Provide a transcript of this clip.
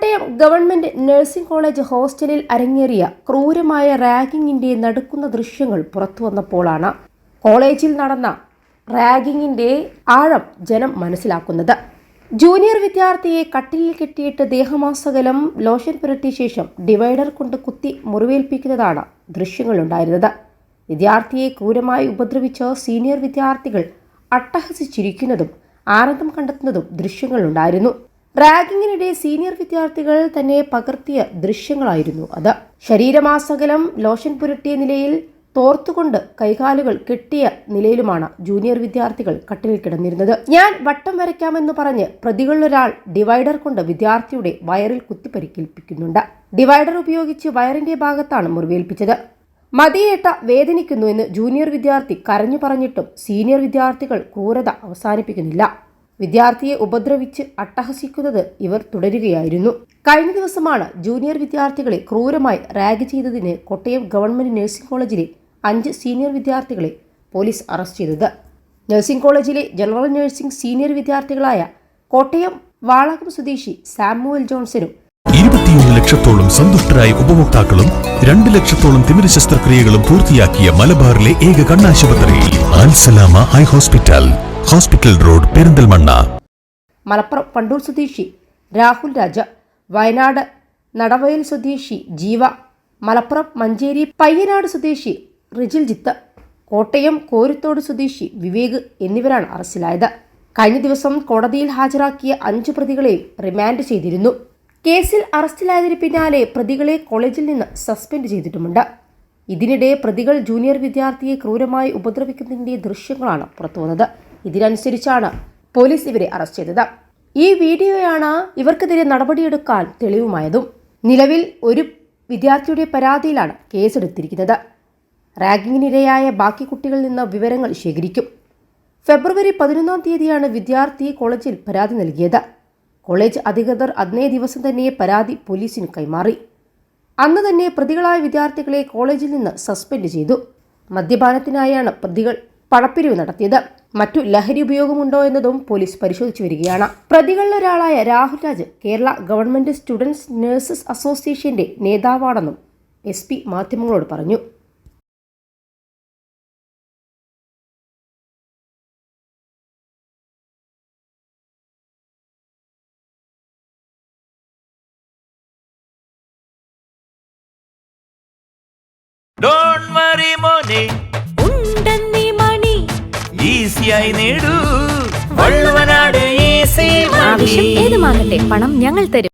Kottayam government nursing college ഹോസ്റ്റലിൽ അരങ്ങേറിയ ക്രൂരമായ റാഗിങ്ങിന്റെ നടുക്കുന്ന ദൃശ്യങ്ങൾ പുറത്തുവന്നപ്പോഴാണ് കോളേജിൽ നടന്ന റാഗിങ്ങിന്റെ ആഴം ജനം മനസ്സിലാക്കുന്നത്. ജൂനിയർ വിദ്യാർത്ഥിയെ കട്ടിലിൽ കെട്ടിയിട്ട് ദേഹമാസകലം ലോഷൻ പുരട്ടിയ ശേഷം ഡിവൈഡർ കൊണ്ട് കുത്തി മുറിവേൽപ്പിക്കുന്നതാണ് ദൃശ്യങ്ങളുണ്ടായിരുന്നത്. വിദ്യാർത്ഥിയെ ക്രൂരമായി ഉപദ്രവിച്ച സീനിയർ വിദ്യാർത്ഥികൾ അട്ടഹസിച്ചിരിക്കുന്നതും ആനന്ദം കണ്ടെത്തുന്നതും ദൃശ്യങ്ങളുണ്ടായിരുന്നു. റാഗിങ്ങിനിടെ സീനിയർ വിദ്യാർത്ഥികൾ തന്നെ പകർത്തിയ ദൃശ്യങ്ങളായിരുന്നു അത്. ശരീരമാസകലം ലോഷൻ പുരട്ടിയ നിലയിൽ തോർത്തുകൊണ്ട് കൈകാലുകൾ കെട്ടിയ നിലയിലുമാണ് ജൂനിയർ വിദ്യാർത്ഥികൾ കട്ടിലിൽ കിടന്നിരുന്നത്. ഞാൻ വട്ടം വരയ്ക്കാമെന്ന് പറഞ്ഞ് പ്രതികളിലൊരാൾ ഡിവൈഡർ കൊണ്ട് വിദ്യാർത്ഥിയുടെ വയറിൽ കുത്തിപ്പരിക്കേൽപ്പിക്കുന്നുണ്ട്. ഡിവൈഡർ ഉപയോഗിച്ച് വയറിന്റെ ഭാഗത്താണ് മുറിവേൽപ്പിച്ചത്. മതിയേട്ട വേദനിക്കുന്നു എന്ന് ജൂനിയർ വിദ്യാർത്ഥി കരഞ്ഞു പറഞ്ഞിട്ടും സീനിയർ വിദ്യാർത്ഥികൾ ക്രൂരത അവസാനിപ്പിക്കുന്നില്ല. വിദ്യാർത്ഥിയെ ഉപദ്രവിച്ച് അട്ടഹസിക്കുന്നത് ഇവർ തുടരുകയായിരുന്നു. കഴിഞ്ഞ ദിവസമാണ് ജൂനിയർ വിദ്യാർത്ഥികളെ ക്രൂരമായി റാഗ് ചെയ്തതിന് കോട്ടയം ഗവൺമെന്റ് നഴ്സിംഗ് കോളേജിലെ 5 സീനിയർ വിദ്യാർത്ഥികളെ പോലീസ് അറസ്റ്റ് ചെയ്തത്. നഴ്സിംഗ് കോളേജിലെ ജനറൽ നഴ്സിംഗ് സീനിയർ വിദ്യാർത്ഥികളായ കോട്ടയം വാളകം സ്വദേശി സാമുവൽ ജോൺസനും 21 ലക്ഷത്തോളം സന്തുഷ്ടരായ ഉപഭോക്താക്കളും 2 ലക്ഷത്തോളം തിമിര ശസ്ത്രക്രിയകളും പൂർത്തിയാക്കിയ മലബാറിലെ ഏക കണ്ണാശുപത്രി Al Salama high hospital, hospital road, Perinthalmanna. Malappuram Pandur സ്വദേശി രാഹുൽ രാജ, വയനാട് നടവയൽ സ്വദേശി ജീവ, മലപ്പുറം മഞ്ചേരി പയ്യനാട് സ്വദേശി റിജിൽജിത്ത്, കോട്ടയം കോരുത്തോട് സ്വദേശി വിവേക് എന്നിവരാണ് അറസ്റ്റിലായത്. കഴിഞ്ഞ ദിവസം കോടതിയിൽ ഹാജരാക്കിയ 5 പ്രതികളെയും റിമാൻഡ് ചെയ്തിരുന്നു. കേസിൽ അറസ്റ്റിലായതിന് പിന്നാലെ പ്രതികളെ കോളേജിൽ നിന്ന് സസ്പെൻഡ് ചെയ്തിട്ടുമുണ്ട്. ഇതിനിടെ പ്രതികൾ ജൂനിയർ വിദ്യാർത്ഥിയെ ക്രൂരമായി ഉപദ്രവിക്കുന്നതിന്റെ ദൃശ്യങ്ങളാണ് പുറത്തുവന്നത്. ഇതിനനുസരിച്ചാണ് പോലീസ് ഇവരെ അറസ്റ്റ് ചെയ്തത്. ഈ വീഡിയോയാണ് ഇവർക്കെതിരെ നടപടിയെടുക്കാൻ തെളിവുമായതും. നിലവിൽ ഒരു വിദ്യാർത്ഥിയുടെ പരാതിയിലാണ് കേസെടുത്തിരിക്കുന്നത്. റാഗിങ്ങിനിരയായ ബാക്കി കുട്ടികളിൽ നിന്ന് വിവരങ്ങൾ ശേഖരിക്കും. ഫെബ്രുവരി 11-ാം തീയതിയാണ് വിദ്യാർത്ഥി കോളേജിൽ പരാതി നൽകിയത്. കോളേജ് അധികൃതർ അന്നേ ദിവസം തന്നെ പരാതി പോലീസിന് കൈമാറി. അന്ന് തന്നെ പ്രതികളായ വിദ്യാർത്ഥികളെ കോളേജിൽ നിന്ന് സസ്പെൻഡ് ചെയ്തു. മദ്യപാനത്തിനായാണ് പ്രതികൾ പണപ്പിരിവ് നടത്തിയത്. മറ്റു ലഹരി ഉപയോഗമുണ്ടോ എന്നതും പോലീസ് പരിശോധിച്ചു വരികയാണ്. പ്രതികളിലൊരാളായ Rahul Raj Kerala government students nurses അസോസിയേഷന്റെ നേതാവാണെന്നും SP മാധ്യമങ്ങളോട് പറഞ്ഞു. Don't worry money ഉണ്ടെന്നീ മണി ഈസിയായി നേടൂ വള്ളുവനാട് ഈസി മണി. ആവശ്യം ഏതുമാകട്ടെ പണം ഞങ്ങൾ തരും.